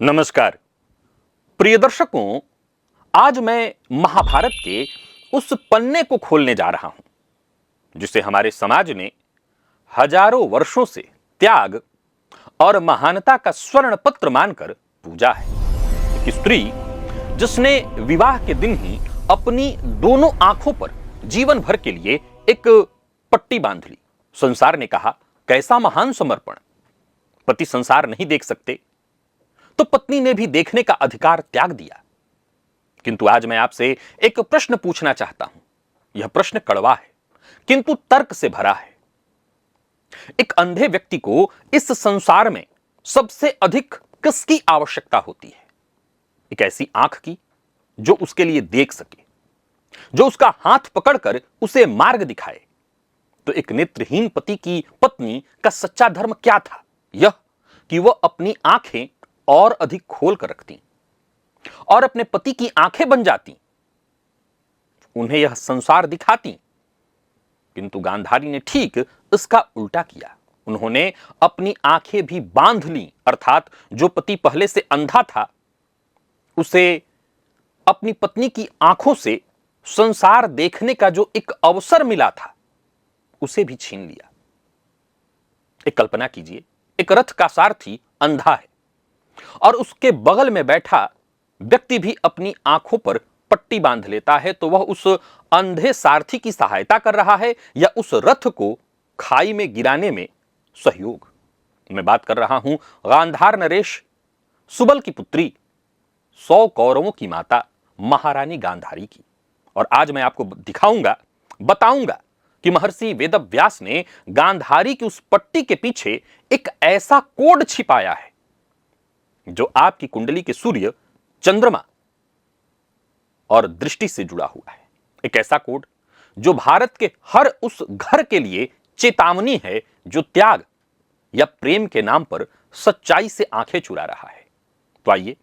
नमस्कार प्रिय दर्शकों, आज मैं महाभारत के उस पन्ने को खोलने जा रहा हूं जिसे हमारे समाज ने हजारों वर्षों से त्याग और महानता का स्वर्ण पत्र मानकर पूजा है। एक स्त्री जिसने विवाह के दिन ही अपनी दोनों आंखों पर जीवन भर के लिए एक पट्टी बांध ली। संसार ने कहा, कैसा महान समर्पण! पति संसार नहीं देख सकते तो पत्नी ने भी देखने का अधिकार त्याग दिया। किंतु आज मैं आपसे एक प्रश्न पूछना चाहता हूं। यह प्रश्न कड़वा है किंतु तर्क से भरा है। एक अंधे व्यक्ति को इस संसार में सबसे अधिक किसकी आवश्यकता होती है? एक ऐसी आंख की जो उसके लिए देख सके, जो उसका हाथ पकड़कर उसे मार्ग दिखाए। तो एक नेत्रहीन पति की पत्नी का सच्चा धर्म क्या था? यह कि वह अपनी आंखें और अधिक खोल कर रखती और अपने पति की आंखें बन जाती, उन्हें यह संसार दिखाती। किंतु गांधारी ने ठीक इसका उल्टा किया। उन्होंने अपनी आंखें भी बांध ली, अर्थात जो पति पहले से अंधा था उसे अपनी पत्नी की आंखों से संसार देखने का जो एक अवसर मिला था उसे भी छीन लिया। एक कल्पना कीजिए, एक रथ का सारथी अंधा है और उसके बगल में बैठा व्यक्ति भी अपनी आंखों पर पट्टी बांध लेता है, तो वह उस अंधे सारथी की सहायता कर रहा है या उस रथ को खाई में गिराने में सहयोग? मैं बात कर रहा हूं गांधार नरेश सुबल की पुत्री, 100 कौरवों की माता महारानी गांधारी की। और आज मैं आपको दिखाऊंगा, बताऊंगा कि महर्षि वेदव्यास ने गांधारी की उस पट्टी के पीछे एक ऐसा कोड छिपाया है जो आपकी कुंडली के सूर्य, चंद्रमा और दृष्टि से जुड़ा हुआ है। एक ऐसा कोड जो भारत के हर उस घर के लिए चेतावनी है जो त्याग या प्रेम के नाम पर सच्चाई से आंखें चुरा रहा है। तो आइए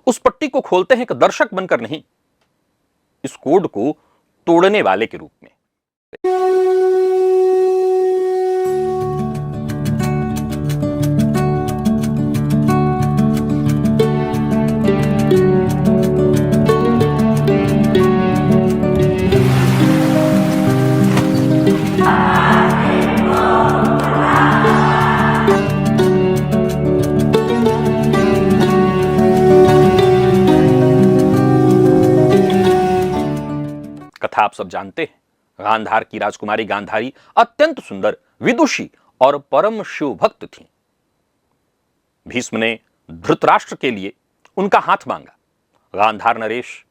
उस पट्टी को खोलते हैं, एक दर्शक बनकर नहीं, इस कोड को तोड़ने वाले के रूप में। कथा आप सब जानते हैं। गांधार की राजकुमारी गांधारी अत्यंत सुंदर, विदुषी और परम शिव भक्त थी। भीष्म ने धृतराष्ट्र के लिए उनका हाथ मांगा। गांधार नरेश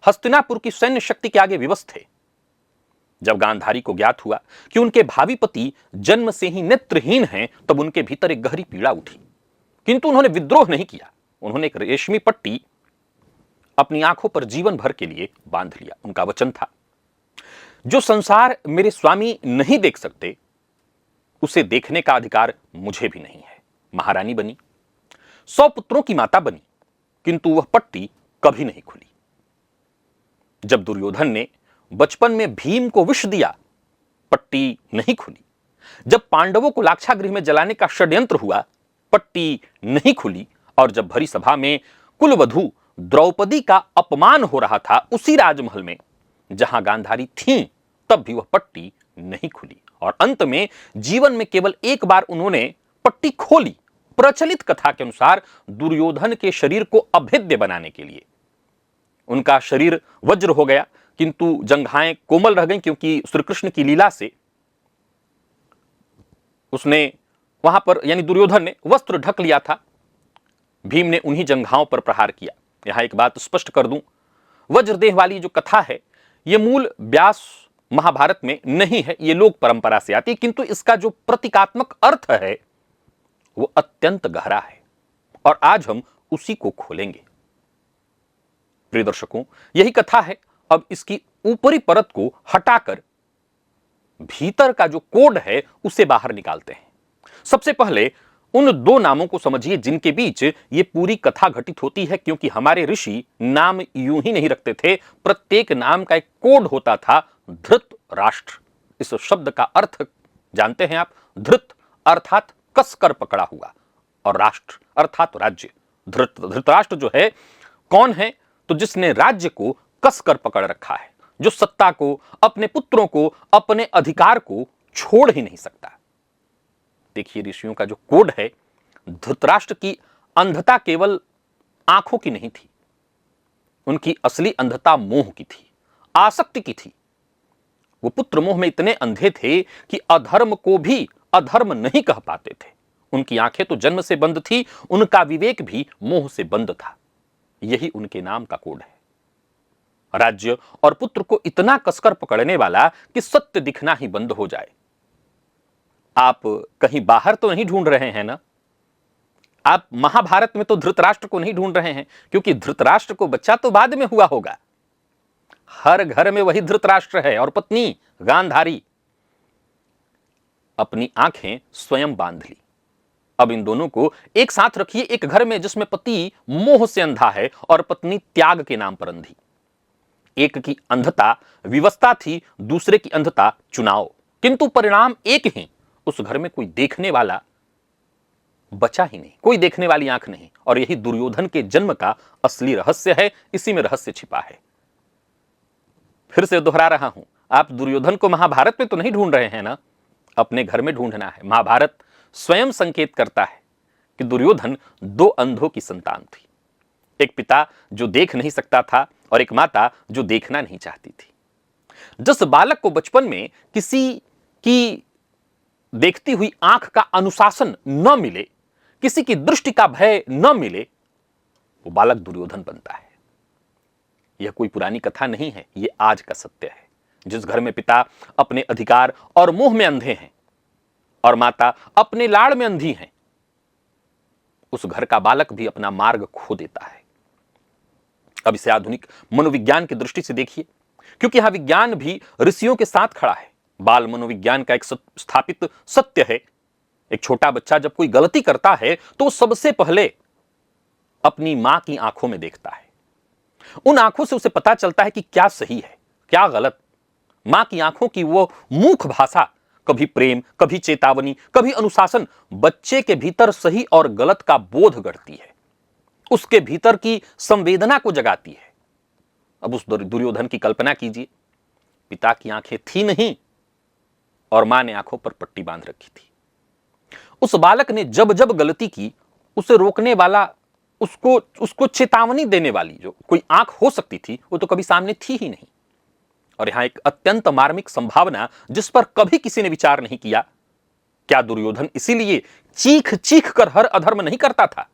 हस्तिनापुर की सैन्य शक्ति के आगे विवश थे। जब गांधारी को ज्ञात हुआ कि उनके भावी पति जन्म से ही नेत्रहीन हैं, तब उनके भीतर एक गहरी पीड़ा उठी। किंतु उन्होंने विद्रोह नहीं किया। उन्होंने एक रेशमी पट्टी अपनी आंखों पर जीवन भर के लिए बांध लिया। उनका वचन था, जो संसार मेरे स्वामी नहीं देख सकते उसे देखने का अधिकार मुझे भी नहीं है। महारानी बनी, 100 पुत्रों की माता बनी, किंतु वह पट्टी कभी नहीं खुली। जब दुर्योधन ने बचपन में भीम को विष दिया, पट्टी नहीं खुली। जब पांडवों को लाक्षागृह में जलाने का षड्यंत्र हुआ, पट्टी नहीं खुली। और जब भरी सभा में कुलवधू द्रौपदी का अपमान हो रहा था उसी राजमहल में जहां गांधारी थीं, तब भी वह पट्टी नहीं खुली। और अंत में जीवन में केवल एक बार उन्होंने पट्टी खोली, प्रचलित कथा के अनुसार दुर्योधन के शरीर को अभेद्य बनाने के लिए। उनका शरीर वज्र हो गया किंतु जंघाएं कोमल रह गईं, क्योंकि श्री कृष्ण की लीला से उसने वहां पर, यानी दुर्योधन ने वस्त्र ढक लिया था। भीम ने उन्हीं जंघाओं पर प्रहार किया। यहां एक बात स्पष्ट कर दूं, वज्रदेह वाली जो कथा है यह मूल व्यास महाभारत में नहीं है, यह लोक परंपरा से आती है, किंतु इसका जो प्रतीकात्मक अर्थ है वो अत्यंत गहरा है और आज हम उसी को खोलेंगे। प्रिय दर्शकों, यही कथा है। अब इसकी ऊपरी परत को हटाकर भीतर का जो कोड है उसे बाहर निकालते हैं। सबसे पहले उन 2 नामों को समझिए जिनके बीच ये पूरी कथा घटित होती है, क्योंकि हमारे ऋषि नाम यूं ही नहीं रखते थे। प्रत्येक नाम का एक कोड होता था। धृत राष्ट्र, इस शब्द का अर्थ जानते हैं आप? धृत अर्थात कसकर पकड़ा हुआ और राष्ट्र अर्थात राज्य। धृतराष्ट्र जो है कौन है? तो जिसने राज्य को कसकर पकड़ रखा है, जो सत्ता को, अपने पुत्रों को, अपने अधिकार को छोड़ ही नहीं सकता। देखिए ऋषियों का जो कोड है, धृतराष्ट्र की अंधता केवल आंखों की नहीं थी, उनकी असली अंधता मोह की थी, आसक्ति की थी। वो पुत्र मोह में इतने अंधे थे कि अधर्म को भी अधर्म नहीं कह पाते थे। उनकी आंखें तो जन्म से बंद थी, उनका विवेक भी मोह से बंद था। यही उनके नाम का कोड है। राज्य और पुत्र को इतना कसकर पकड़ने वाला कि सत्य दिखना ही बंद हो जाए। आप कहीं बाहर तो नहीं ढूंढ रहे हैं ना? आप महाभारत में तो धृतराष्ट्र को नहीं ढूंढ रहे हैं, क्योंकि धृतराष्ट्र को बच्चा तो बाद में हुआ होगा। हर घर में वही धृतराष्ट्र है और पत्नी गांधारी। अपनी आंखें स्वयं बांध ली। अब इन दोनों को एक साथ रखिए, एक घर में जिसमें पति मोह से अंधा है और पत्नी त्याग के नाम पर अंधी। एक की अंधता विवशता थी, दूसरे की अंधता चुनाव, किंतु परिणाम एक ही। उस घर में कोई देखने वाला बचा ही नहीं, कोई देखने वाली आंख नहीं। और यही दुर्योधन के जन्म का असली रहस्य है, इसी में रहस्य छिपा है। फिर से दोहरा रहा हूं, आप दुर्योधन को महाभारत में तो नहीं ढूंढ रहे हैं ना, अपने घर में ढूंढना है। महाभारत स्वयं संकेत करता है कि दुर्योधन दो अंधों की संतान थी, एक पिता जो देख नहीं सकता था और एक माता जो देखना नहीं चाहती थी। जिस बालक को बचपन में किसी की देखती हुई आंख का अनुशासन न मिले, किसी की दृष्टि का भय न मिले, वो बालक दुर्योधन बनता है। यह कोई पुरानी कथा नहीं है, यह आज का सत्य है। जिस घर में पिता अपने अधिकार और मोह में अंधे हैं और माता अपने लाड़ में अंधी हैं, उस घर का बालक भी अपना मार्ग खो देता है। अब इसे आधुनिक मनोविज्ञान की दृष्टि से देखिए, क्योंकि यहां विज्ञान भी ऋषियों के साथ खड़ा है। बाल मनोविज्ञान का एक स्थापित सत्य है, एक छोटा बच्चा जब कोई गलती करता है तो सबसे पहले अपनी मां की आंखों में देखता है। उन आंखों से उसे पता चलता है कि क्या सही है, क्या गलत। मां की आंखों की वो मूक भाषा, कभी प्रेम, कभी चेतावनी, कभी अनुशासन, बच्चे के भीतर सही और गलत का बोध गढ़ती है, उसके भीतर की संवेदना को जगाती है। अब उस दुर्योधन की कल्पना कीजिए, पिता की आंखें थी नहीं और मां ने आंखों पर पट्टी बांध रखी थी। उस बालक ने जब जब गलती की, उसे रोकने वाला, उसको चेतावनी देने वाली जो कोई आंख हो सकती थी, वो तो कभी सामने थी ही नहीं। और यहां एक अत्यंत मार्मिक संभावना जिस पर कभी किसी ने विचार नहीं किया, क्या दुर्योधन इसीलिए चीख चीख कर हर अधर्म नहीं करता था?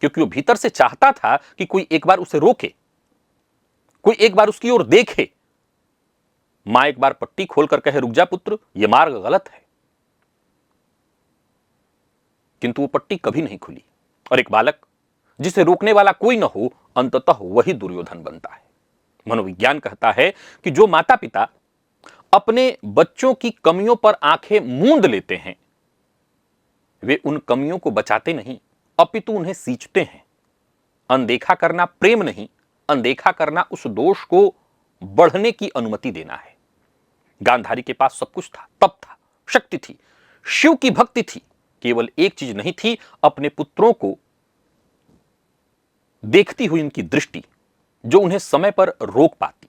क्योंकि वो भीतर से चाहता था कि कोई एक बार उसे रोके, कोई एक बार उसकी ओर देखे। मां एक बार पट्टी खोलकर कहे, रुक जा पुत्र, यह मार्ग गलत है। किंतु वो पट्टी कभी नहीं खुली और एक बालक जिसे रोकने वाला कोई न हो, अंततः वही दुर्योधन बनता है। मनोविज्ञान कहता है कि जो माता पिता अपने बच्चों की कमियों पर आंखें मूंद लेते हैं, वे उन कमियों को बचाते नहीं, अपितु उन्हें सींचते हैं। अनदेखा करना प्रेम नहीं, अनदेखा करना उस दोष को बढ़ने की अनुमति देना है। गांधारी के पास सब कुछ था, तप था, शक्ति थी, शिव की भक्ति थी, केवल एक चीज नहीं थी, अपने पुत्रों को देखती हुई उनकी दृष्टि, जो उन्हें समय पर रोक पाती।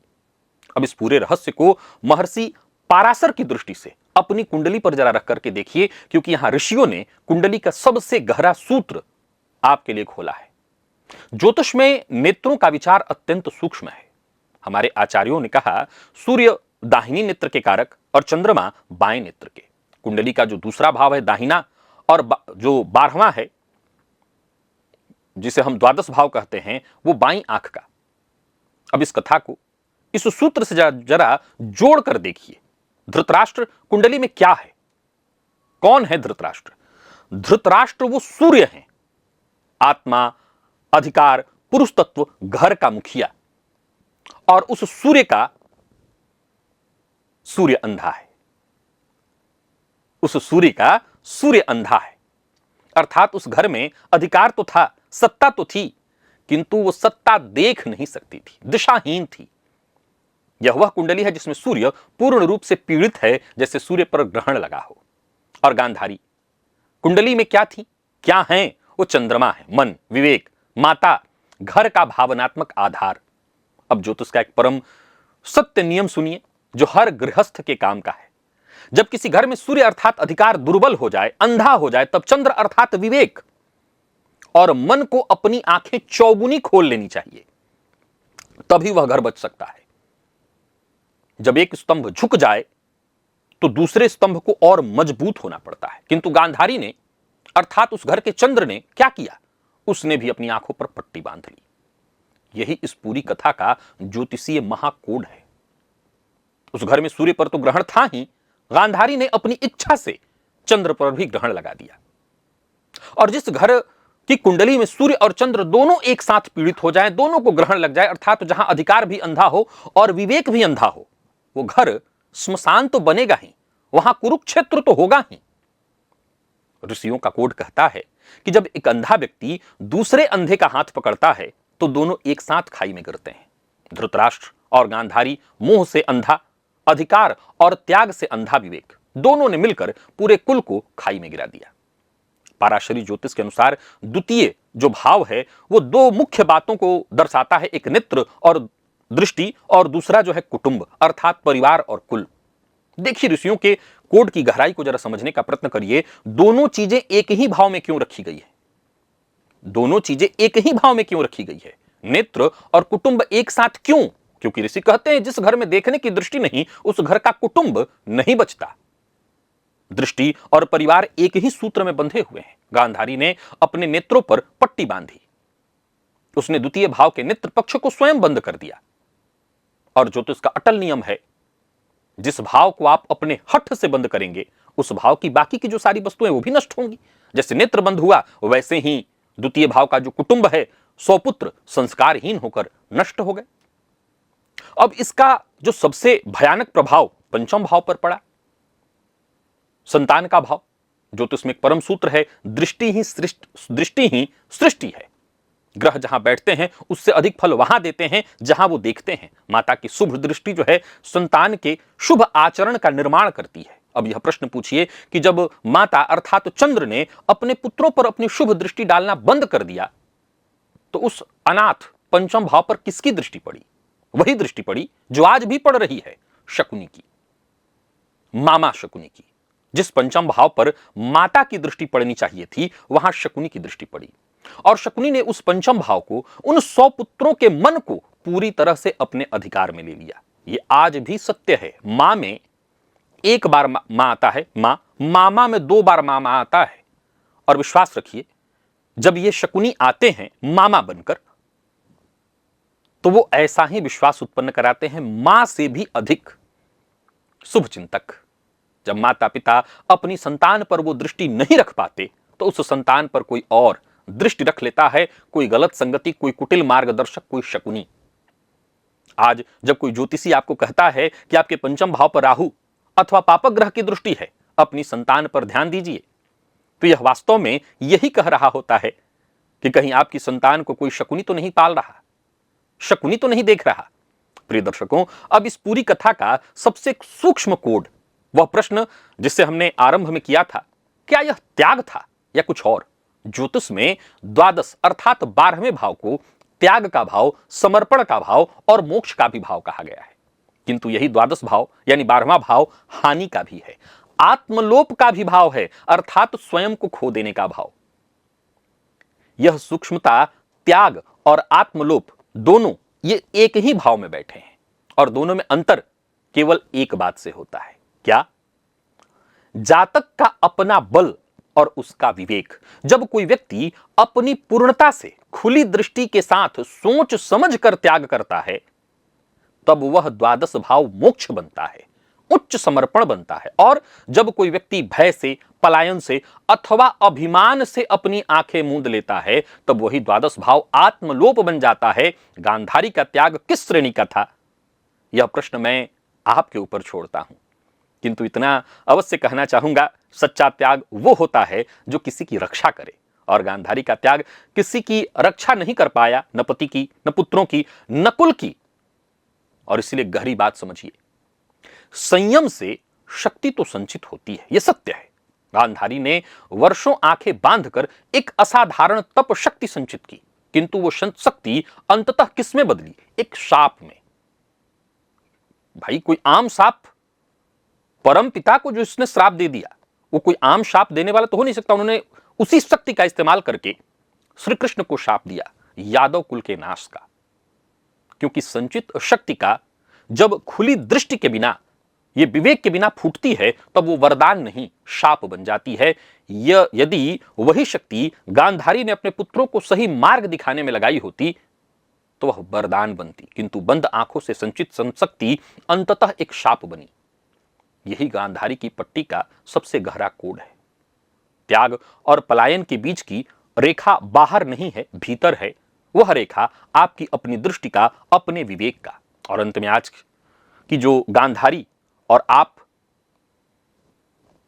अब इस पूरे रहस्य को महर्षि पाराशर की दृष्टि से अपनी कुंडली पर जरा रख करके देखिए, क्योंकि यहां ऋषियों ने कुंडली का सबसे गहरा सूत्र आपके लिए खोला है। ज्योतिष में नेत्रों का विचार अत्यंत सूक्ष्म है। हमारे आचार्यों ने कहा, सूर्य दाहिनी नेत्र के कारक और चंद्रमा बाएं नेत्र के। कुंडली का जो दूसरा भाव है दाहिना, और जो 12वां है जिसे हम द्वादश भाव कहते हैं, वो बाईं आंख का। अब इस कथा को इस सूत्र से जरा जोड़कर देखिए। धृतराष्ट्र कुंडली में क्या है? कौन है धृतराष्ट्र? धृतराष्ट्र वो सूर्य हैं, आत्मा, अधिकार, पुरुष तत्व, घर का मुखिया। और उस सूर्य का सूर्य अंधा है, उस सूर्य का सूर्य अंधा है। अर्थात उस घर में अधिकार तो था, सत्ता तो थी, किंतु वो सत्ता देख नहीं सकती थी, दिशाहीन थी। यह वह कुंडली है जिसमें सूर्य पूर्ण रूप से पीड़ित है, जैसे सूर्य पर ग्रहण लगा हो। और गांधारी कुंडली में क्या थी, क्या हैं, वो चंद्रमा है, मन, विवेक, माता घर का भावनात्मक आधार। अब ज्योतिष का एक परम सत्य नियम सुनिए जो हर गृहस्थ के काम का है। जब किसी घर में सूर्य अर्थात अधिकार दुर्बल हो जाए, अंधा हो जाए, तब चंद्र अर्थात विवेक और मन को अपनी आंखें चौगुनी खोल लेनी चाहिए, तभी वह घर बच सकता है। जब एक स्तंभ झुक जाए तो दूसरे स्तंभ को और मजबूत होना पड़ता है। किंतु गांधारी ने अर्थात उस घर के चंद्र ने क्या किया? उसने भी अपनी आंखों पर पट्टी बांध ली। यही इस पूरी कथा का ज्योतिषीय महाकोड है। उस घर में सूर्य पर तो ग्रहण था ही, गांधारी ने अपनी इच्छा से चंद्र पर भी ग्रहण लगा दिया। और जिस घर की कुंडली में सूर्य और चंद्र दोनों एक साथ पीड़ित हो जाएं, दोनों को ग्रहण लग जाए, अर्थात जहां अधिकार भी अंधा हो और विवेक भी अंधा हो, वो घर स्मशान तो बनेगा ही, वहां कुरुक्षेत्र तो होगा ही। ऋषियों का कोड कहता है कि जब एक अंधा व्यक्ति दूसरे अंधे का हाथ पकड़ता है तो दोनों एक साथ खाई में गिरते हैं। धृतराष्ट्र और गांधारी मोह से अंधा अधिकार और त्याग से अंधा विवेक, दोनों ने मिलकर पूरे कुल को खाई में गिरा दिया। पाराशरी ज्योतिष के अनुसार द्वितीय जो भाव है वो दो मुख्य बातों को दर्शाता है, एक नेत्र और दृष्टि और दूसरा जो है कुटुंब अर्थात परिवार और कुल। देखिए ऋषियों के कोड की गहराई को जरा समझने का प्रयत्न करिए। दोनों चीजें एक ही भाव में क्यों रखी गई है? दोनों चीजें एक ही भाव में क्यों रखी गई है? नेत्र और कुटुंब एक साथ क्यों? क्योंकि ऋषि कहते हैं जिस घर में देखने की दृष्टि नहीं, उस घर का कुटुंब नहीं बचता। दृष्टि और परिवार एक ही सूत्र में बंधे हुए हैं। गांधारी ने अपने नेत्रों पर पट्टी बांधी, उसने द्वितीय भाव के नेत्र पक्ष को स्वयं बंद कर दिया। और ज्योतिष का अटल नियम है, जिस भाव को आप अपने हठ से बंद करेंगे, उस भाव की बाकी की जो सारी वस्तुएं वो भी नष्ट होंगी। जैसे नेत्र बंद हुआ, वैसे ही द्वितीय भाव का जो कुटुंब है, सौपुत्र संस्कारहीन होकर नष्ट हो गए। अब इसका जो सबसे भयानक प्रभाव पंचम भाव पर पड़ा, संतान का भाव। ज्योतिष में एक परम सूत्र है, दृष्टि ही सृष्टि है। ग्रह जहां बैठते हैं उससे अधिक फल वहां देते हैं जहां वो देखते हैं। माता की शुभ दृष्टि जो है संतान के शुभ आचरण का निर्माण करती है। अब यह प्रश्न पूछिए कि जब माता अर्थात चंद्र ने अपने पुत्रों पर अपनी शुभ दृष्टि डालना बंद कर दिया, तो उस अनाथ पंचम भाव पर किसकी दृष्टि पड़ी? वही दृष्टि पड़ी जो आज भी पड़ रही है, शकुनी की, मामा शकुनी की। जिस पंचम भाव पर माता की दृष्टि पड़नी चाहिए थी, वहां शकुनी की दृष्टि पड़ी और शकुनी ने उस पंचम भाव को, उन 100 पुत्रों के मन को पूरी तरह से अपने अधिकार में ले लिया। यह आज भी सत्य है। मां में एक बार मां आता है, मामा में 2 बार मामा आता है। और विश्वास रखिए, जब ये शकुनी आते हैं मामा बनकर, तो वो ऐसा ही विश्वास उत्पन्न कराते हैं, मां से भी अधिक शुभ चिंतक। जब माता पिता अपनी संतान पर वो दृष्टि नहीं रख पाते, तो उस संतान पर कोई और दृष्टि रख लेता है, कोई गलत संगति, कोई कुटिल मार्गदर्शक, कोई शकुनी। आज जब कोई ज्योतिषी आपको कहता है कि आपके पंचम भाव पर राहु अथवा पापक ग्रह की दृष्टि है, अपनी संतान पर ध्यान दीजिए, तो यह वास्तव में यही कह रहा होता है कि कहीं आपकी संतान को कोई शकुनी तो नहीं पाल रहा, शकुनी तो नहीं देख रहा। प्रिय दर्शकों, अब इस पूरी कथा का सबसे सूक्ष्म कोड, वह प्रश्न जिससे हमने आरंभ में किया था, क्या यह त्याग था या कुछ और? ज्योतिष में द्वादश अर्थात 12वें भाव को त्याग का भाव, समर्पण का भाव और मोक्ष का भी भाव कहा गया है। किंतु यही द्वादश भाव यानी 12वां भाव हानि का भी है, आत्मलोप का भी भाव है, अर्थात स्वयं को खो देने का भाव। यह सूक्ष्मता, त्याग और आत्मलोप दोनों ये एक ही भाव में बैठे हैं और दोनों में अंतर केवल एक बात से होता है। क्या? जातक का अपना बल और उसका विवेक। जब कोई व्यक्ति अपनी पूर्णता से, खुली दृष्टि के साथ सोच समझ कर त्याग करता है, तब वह द्वादश भाव मोक्ष बनता है, उच्च समर्पण बनता है। और जब कोई व्यक्ति भय से, पलायन से अथवा अभिमान से अपनी आंखें मूंद लेता है, तब वही द्वादश भाव आत्मलोप बन जाता है। गांधारी का त्याग किस श्रेणी का था, यह प्रश्न मैं आपके ऊपर छोड़ता हूं। किंतु इतना अवश्य कहना चाहूंगा, सच्चा त्याग वो होता है जो किसी की रक्षा करे, और गांधारी का त्याग किसी की रक्षा नहीं कर पाया, न पति की, न पुत्रों की, न कुल की। और इसलिए गहरी बात समझिए, संयम से शक्ति तो संचित होती है, यह सत्य है। गांधारी ने वर्षों आंखें बांधकर एक असाधारण तप शक्ति संचित की, किंतु वो शक्ति अंततः किसमें बदली? एक शाप में। भाई कोई आम साप, परम पिता को जो इसने श्राप दे दिया, वो कोई आम शाप देने वाला तो हो नहीं सकता। उन्होंने उसी शक्ति का इस्तेमाल करके श्री कृष्ण को शाप दिया, यादव कुल के नाश का। क्योंकि संचित शक्ति का जब खुली दृष्टि के बिना, ये विवेक के बिना फूटती है, तब वो वरदान नहीं शाप बन जाती है। यदि वही शक्ति गांधारी ने अपने पुत्रों को सही मार्ग दिखाने में लगाई होती तो वह वरदान बनती, किंतु बंद आंखों से संचित शक्ति अंततः एक शाप बनी। यही गांधारी की पट्टी का सबसे गहरा कोड है। त्याग और पलायन के बीच की रेखा बाहर नहीं है, भीतर है। वह रेखा आपकी अपनी दृष्टि का, अपने विवेक का। और अंत में आज की जो गांधारी और आप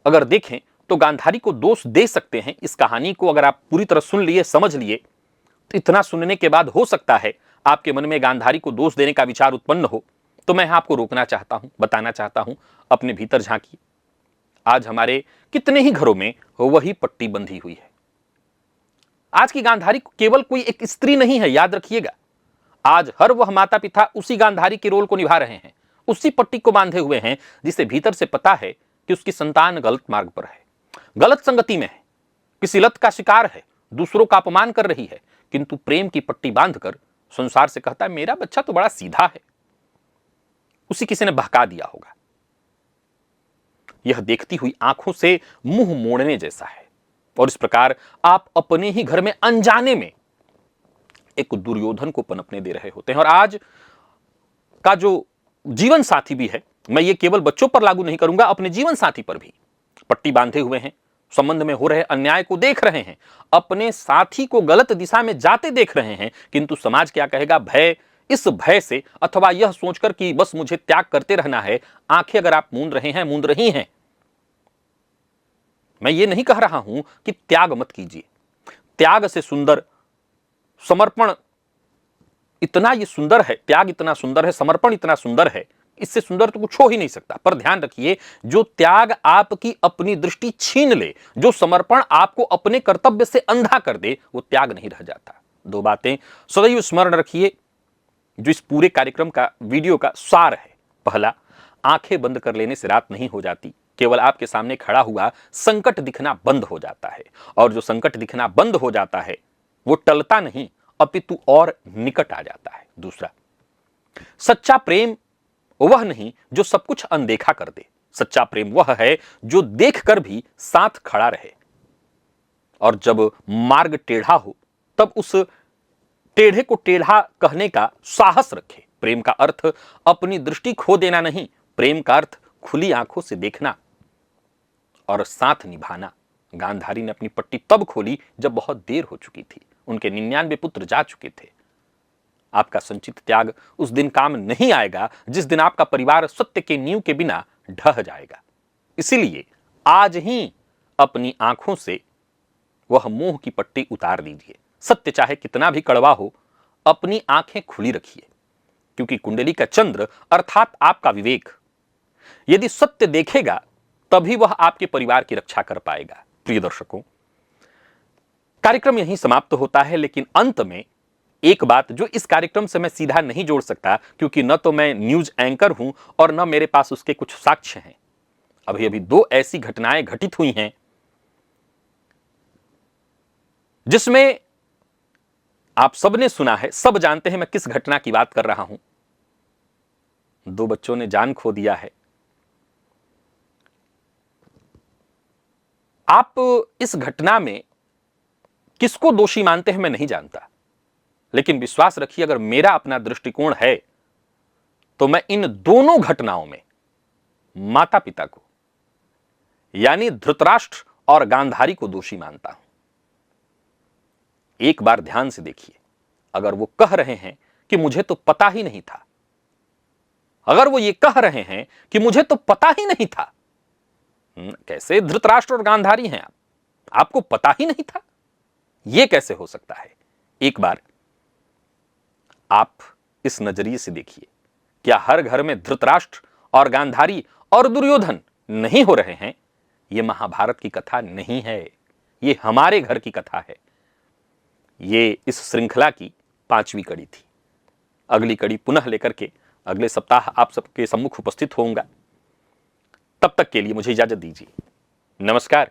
अगर देखें तो गांधारी को दोष दे सकते हैं। इस कहानी को अगर आप पूरी तरह सुन लिए, समझ लिए, तो इतना सुनने के बाद हो सकता है आपके मन में गांधारी को दोष देने का विचार उत्पन्न हो। तो मैं आपको रोकना चाहता हूं, बताना चाहता हूं, अपने भीतर झांकिए। आज हमारे कितने ही घरों में वही पट्टी बंधी हुई है। आज की गांधारी केवल कोई एक स्त्री नहीं है, याद रखिएगा। आज हर वह माता पिता उसी गांधारी के रोल को निभा रहे हैं, उसी पट्टी को बांधे हुए हैं, जिसे भीतर से पता है कि उसकी संतान गलत मार्ग पर है, गलत संगति में है, किसी लत का शिकार है, दूसरों का अपमान कर रही है, किंतु प्रेम की पट्टी बांधकर संसार से कहता है मेरा बच्चा तो बड़ा सीधा है। उसी किसी ने बहका दिया होगा। यह देखती हुई आंखों से मुंह मोड़ने जैसा है। और इस प्रकार आप अपने ही घर में अनजाने में एक दुर्योधन को पनपने दे रहे होते हैं। और आज का जो जीवन साथी भी है, मैं ये केवल बच्चों पर लागू नहीं करूंगा, अपने जीवन साथी पर भी पट्टी बांधे हुए हैं, संबंध में हो रहे अन्याय को देख रहे हैं, अपने साथी को गलत दिशा में जाते देख रहे हैं, किंतु समाज क्या कहेगा, भय, इस भय से अथवा यह सोचकर कि बस मुझे त्याग करते रहना है, आंखें अगर आप मूंद रहे हैं, मूंद रही हैं। मैं ये नहीं कह रहा हूं कि त्याग मत कीजिए। त्याग से सुंदर समर्पण इतना ये सुंदर है, त्याग इतना सुंदर है, समर्पण इतना सुंदर है, इससे सुंदर तो कुछ हो ही नहीं सकता। पर ध्यान रखिए, जो त्याग आपकी अपनी दृष्टि छीन ले, जो समर्पण आपको अपने कर्तव्य से अंधा कर दे, वो त्याग नहीं रह जाता। दो बातें सदैव स्मरण रखिए जो इस पूरे कार्यक्रम का, वीडियो का सार है। पहला, आंखें बंद कर लेने से रात नहीं हो जाती, केवल आपके सामने खड़ा हुआ संकट दिखना बंद हो जाता है। और जो संकट दिखना बंद हो जाता है वो टलता नहीं, अपितु और निकट आ जाता है। दूसरा, सच्चा प्रेम वह नहीं जो सब कुछ अनदेखा कर दे, सच्चा प्रेम वह है जो देखकर भी साथ खड़ा रहे। और जब मार्ग टेढ़ा हो तब उस टेढ़े को टेढ़ा कहने का साहस रखे। प्रेम का अर्थ अपनी दृष्टि खो देना नहीं, प्रेम का अर्थ खुली आंखों से देखना और साथ निभाना। गांधारी ने अपनी पट्टी तब खोली जब बहुत देर हो चुकी थी, उनके 99 पुत्र जा चुके थे। आपका संचित त्याग उस दिन काम नहीं आएगा जिस दिन आपका परिवार सत्य के नींव के बिना ढह जाएगा। इसीलिए आज ही अपनी आंखों से वह मोह की पट्टी उतार दीजिए। सत्य चाहे कितना भी कड़वा हो, अपनी आंखें खुली रखिए, क्योंकि कुंडली का चंद्र अर्थात आपका विवेक यदि सत्य देखेगा तभी वह आपके परिवार की रक्षा कर पाएगा। प्रिय दर्शकों, कार्यक्रम यहीं समाप्त होता है, लेकिन अंत में एक बात जो इस कार्यक्रम से मैं सीधा नहीं जोड़ सकता, क्योंकि न तो मैं न्यूज एंकर हूं और न मेरे पास उसके कुछ साक्ष्य हैं। अभी अभी 2 ऐसी घटनाएं घटित हुई हैं जिसमें आप सबने सुना है, सब जानते हैं मैं किस घटना की बात कर रहा हूं। 2 बच्चों ने जान खो दिया है। आप इस घटना में किसको दोषी मानते हैं मैं नहीं जानता, लेकिन विश्वास रखिए, अगर मेरा अपना दृष्टिकोण है तो मैं इन दोनों घटनाओं में माता पिता को, यानी धृतराष्ट्र और गांधारी को दोषी मानता हूं। एक बार ध्यान से देखिए, अगर वो कह रहे हैं कि मुझे तो पता ही नहीं था, अगर वो ये कह रहे हैं कि मुझे तो पता ही नहीं था, कैसे धृतराष्ट्र और गांधारी हैं आप, आपको पता ही नहीं था, यह कैसे हो सकता है? एक बार आप इस नजरिए से देखिए, क्या हर घर में धृतराष्ट्र और गांधारी और दुर्योधन नहीं हो रहे हैं? ये महाभारत की कथा नहीं है, ये हमारे घर की कथा है। ये इस श्रृंखला की 5वीं कड़ी थी। अगली कड़ी पुनः लेकर के अगले सप्ताह आप सबके सम्मुख उपस्थित होऊंगा। तब तक के लिए मुझे इजाजत दीजिए। नमस्कार।